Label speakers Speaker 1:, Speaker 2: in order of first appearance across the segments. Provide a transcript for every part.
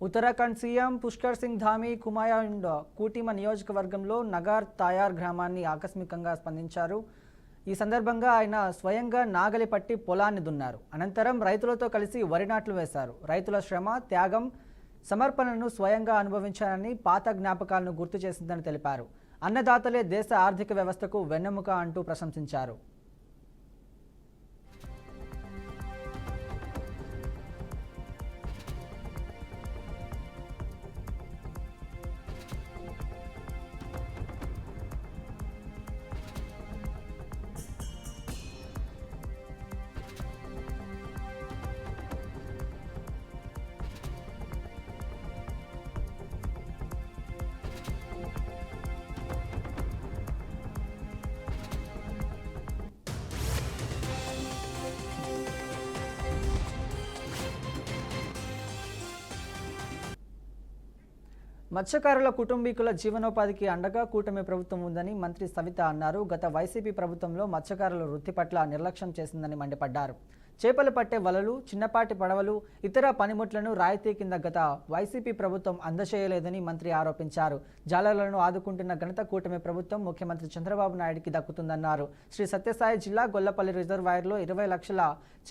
Speaker 1: Uttarakhand CM Pushkar Singh Dhami కుమాయాండ్ కూటిమ నియోజకవర్గంలో నగార్ తాయార్ గ్రామాన్ని ఆకస్మికంగా స్పందించారు. ఈ సందర్భంగా ఆయన స్వయంగా నాగలి పట్టి పొలాన్ని దున్నారు. అనంతరం రైతులతో కలిసి వరి నాట్లు వేశారు. రైతుల శ్రమ, త్యాగం, సమర్పణను స్వయంగా అనుభవించారని, పాత జ్ఞాపకాలను గుర్తు చేసిందని తెలిపారు. అన్నదాతలే దేశ ఆర్థిక వ్యవస్థకు వెన్నెముక అంటూ ప్రశంసించారు. మత్స్యకారుల కుటుంబీకుల జీవనోపాధికి అండగా కూటమి ప్రభుత్వం ఉందని మంత్రి సవిత అన్నారు. గత వైసీపీ ప్రభుత్వంలో మత్స్యకారుల వృత్తి పట్ల నిర్లక్ష్యం చేసిందని మండిపడ్డారు. చేపలు పట్టే వలలు, చిన్నపాటి పడవలు, ఇతర పనిముట్లను రాయితీ కింద గత వైసీపీ ప్రభుత్వం అందజేయలేదని మంత్రి ఆరోపించారు. జాలర్లను ఆదుకుంటున్న ఘనత కూటమి ప్రభుత్వం, ముఖ్యమంత్రి చంద్రబాబు నాయుడికి దక్కుతుందన్నారు. శ్రీ సత్యసాయి జిల్లా గొల్లపల్లి రిజర్వాయర్లో 20 లక్షల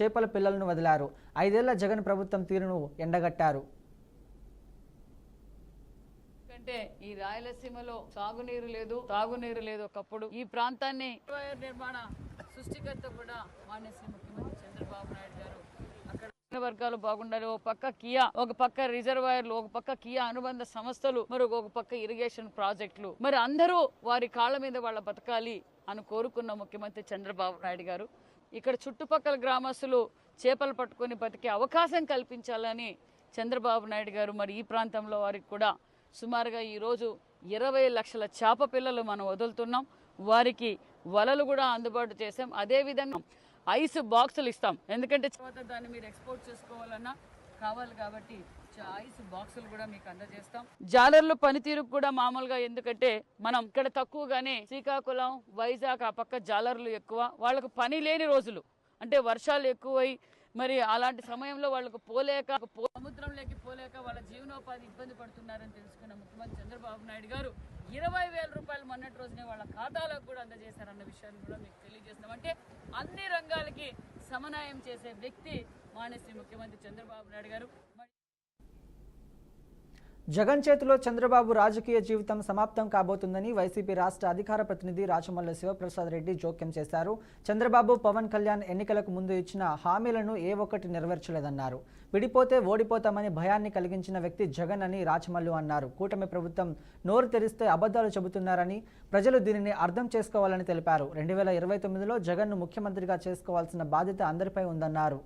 Speaker 1: చేపల పిల్లలను వదిలారు. 5 ఏళ్ల జగన్ ప్రభుత్వం తీరును ఎండగట్టారు.
Speaker 2: అంటే ఈ రాయలసీమలో సాగునీరు లేదు, తాగునీరు లేదు. ఒకప్పుడు ఈ ప్రాంతాన్ని నిర్మాణ సృష్టికర్త కూడా మానేసి ముఖ్యమంత్రి చంద్రబాబు నాయుడు గారు. అక్కడ వర్గాలు బాగుండాలి. ఒక పక్క కియా, ఒక పక్క రిజర్వాయర్లు, ఒక పక్క కియా అనుబంధ సంస్థలు, మరి ఒక పక్క ఇరిగేషన్ ప్రాజెక్టులు, మరి అందరూ వారి కాళ్ళ మీద వాళ్ళ బతకాలి అని కోరుకున్న ముఖ్యమంత్రి చంద్రబాబు నాయుడు గారు ఇక్కడ చుట్టుపక్కల గ్రామస్తులు చేపలు పట్టుకొని బతికే అవకాశం కల్పించాలని చంద్రబాబు నాయుడు గారు మరి ఈ ప్రాంతంలో వారికి కూడా సుమారుగా ఈరోజు 20 లక్షల చేప పిల్లలు మనం వదులుతున్నాం. వారికి వలలు కూడా అందుబాటు చేసాం. అదేవిధంగా ఐస్ బాక్సులు ఇస్తాం. ఎందుకంటే తర్వాత దాన్ని మీరు ఎక్స్పోర్ట్ చేసుకోవాలన్నా కావాలి కాబట్టి ఐస్ బాక్సులు కూడా మీకు అందజేస్తాం. జాలర్లు పనితీరు కూడా మామూలుగా, ఎందుకంటే మనం ఇక్కడ తక్కువగానే శ్రీకాకుళం, వైజాగ్ ఆ పక్క జాలర్లు ఎక్కువ. వాళ్ళకు పని లేని రోజులు అంటే వర్షాలు ఎక్కువై మరి అలాంటి సమయంలో వాళ్ళకు పోలేక, సముద్రంలోకి పోలేక వాళ్ళ జీవనోపాధి ఇబ్బంది పడుతున్నారని తెలుసుకున్న ముఖ్యమంత్రి చంద్రబాబు నాయుడు గారు 20,000 రూపాయలు మొన్నటి రోజునే వాళ్ళ ఖాతాలకు కూడా అందజేశారన్న విషయాన్ని కూడా మీకు తెలియజేస్తున్నాం. అంటే అన్ని రంగాలకి సమన్వయం చేసే వ్యక్తి మానేసి ముఖ్యమంత్రి చంద్రబాబు నాయుడు గారు.
Speaker 1: జగన్ చేతిలో చంద్రబాబు రాజకీయ జీవితం సమాప్తం కాబోతుందని వైసీపీ రాష్ట్ర అధికార ప్రతినిధి రాచమల్ల శివప్రసాద్ రెడ్డి జోక్యం చేశారు. చంద్రబాబు, పవన్ కళ్యాణ్ ఎన్నికలకు ముందు ఇచ్చిన హామీలను ఏ ఒక్కటి నెరవేర్చలేదన్నారు. విడిపోతే ఓడిపోతామని భయాన్ని కలిగించిన వ్యక్తి జగన్ అని రాచమల్లు అన్నారు. కూటమి ప్రభుత్వం నోరు తెరిస్తే అబద్ధాలు చెబుతున్నారని, ప్రజలు దీనిని అర్థం చేసుకోవాలని తెలిపారు. 2029లో జగన్ను ముఖ్యమంత్రిగా చేసుకోవాల్సిన బాధ్యత అందరిపై ఉందన్నారు.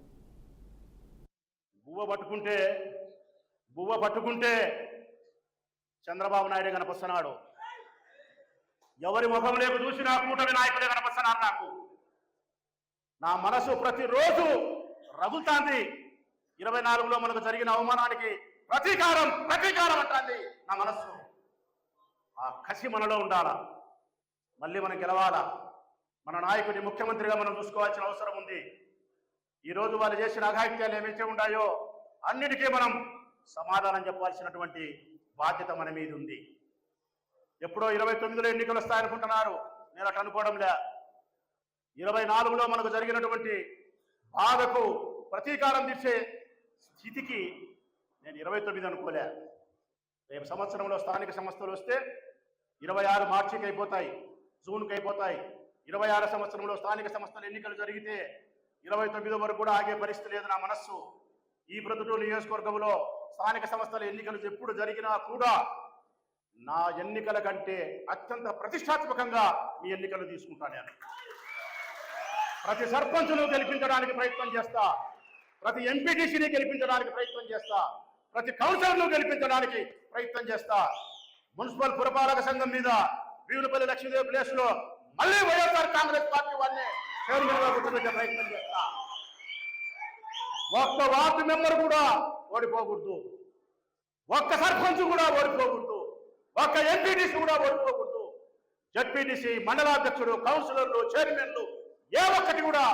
Speaker 3: బువ్వ పట్టుకుంటే చంద్రబాబు నాయుడే కనిపిస్తున్నాడు. ఎవరి ముఖంలోకి చూసినా కూటమి నాయకుడే కనిపిస్తున్నారు. నా మనసు ప్రతిరోజు రగులుతాంది. 24లో మనకు జరిగిన అవమానానికి ప్రతీకారం అంటుంది నా మనస్సు. ఆ కసి మనలో ఉండాలా. మళ్ళీ మనం గెలవాలా. మన నాయకుడిని ముఖ్యమంత్రిగా మనం చూసుకోవాల్సిన అవసరం ఉంది. ఈరోజు వాళ్ళు చేసిన అఘాయిత్యాలు ఏమైతే ఉన్నాయో అన్నిటికీ మనం సమాధానం చెప్పాల్సినటువంటి బాధ్యత మన మీద ఉంది. ఎప్పుడో 29లో ఎన్నికలు వస్తాయనుకుంటున్నారు. నేను అటు అనుకోవడంలే. 24లో మనకు జరిగినటువంటి బాధకు ప్రతీకారం తీర్చే స్థితికి నేను 29 అనుకోలే. రేపు సంవత్సరంలో స్థానిక సంస్థలు వస్తే 26 మార్చికి అయిపోతాయి, జూన్కి అయిపోతాయి. 26 సంవత్సరంలో స్థానిక సంస్థల ఎన్నికలు జరిగితే 29 వరకు కూడా ఆగే పరిస్థితి లేదు నా మనస్సు. ఈ ప్రొద్దుటూరు నియోజకవర్గంలో స్థానిక సంస్థల ఎన్నికలు ఎప్పుడు జరిగినా కూడా నా ఎన్నికల కంటే అత్యంత ప్రతిష్టాత్మకంగా మీ ఎన్నికలు తీసుకుంటాను. నేను ప్రతి సర్పంచ్ను గెలిపించడానికి ప్రయత్నం చేస్తా, ప్రతి ఎంపీటీసీని గెలిపించడానికి ప్రయత్నం చేస్తా, ప్రతి కౌన్సిలర్ను గెలిపించడానికి ప్రయత్నం చేస్తా. మున్సిపల్ పురపాలక సంఘం మీద వీవులపల్లి లక్ష్మీదేవి ప్లేస్ లో మళ్ళీ వైఎస్ఆర్ కాంగ్రెస్ పార్టీ వాళ్ళని చైర్మన్ గా కూర్చోబెట్టే ప్రయత్నం చేస్తా. ఒక్క వార్డు మెంబర్ కూడా ఓడిపోకూడదు, ఒక్క సర్పంచ్ కూడా ఓడిపోకూడదు, ఒక్క ఎంపీటీసీ కూడా ఓడిపోకూడదు. జడ్పీటీసీ, మండలాధ్యక్షుడు, కౌన్సిలర్లు, చైర్మన్లు ఏ ఒక్కటి కూడా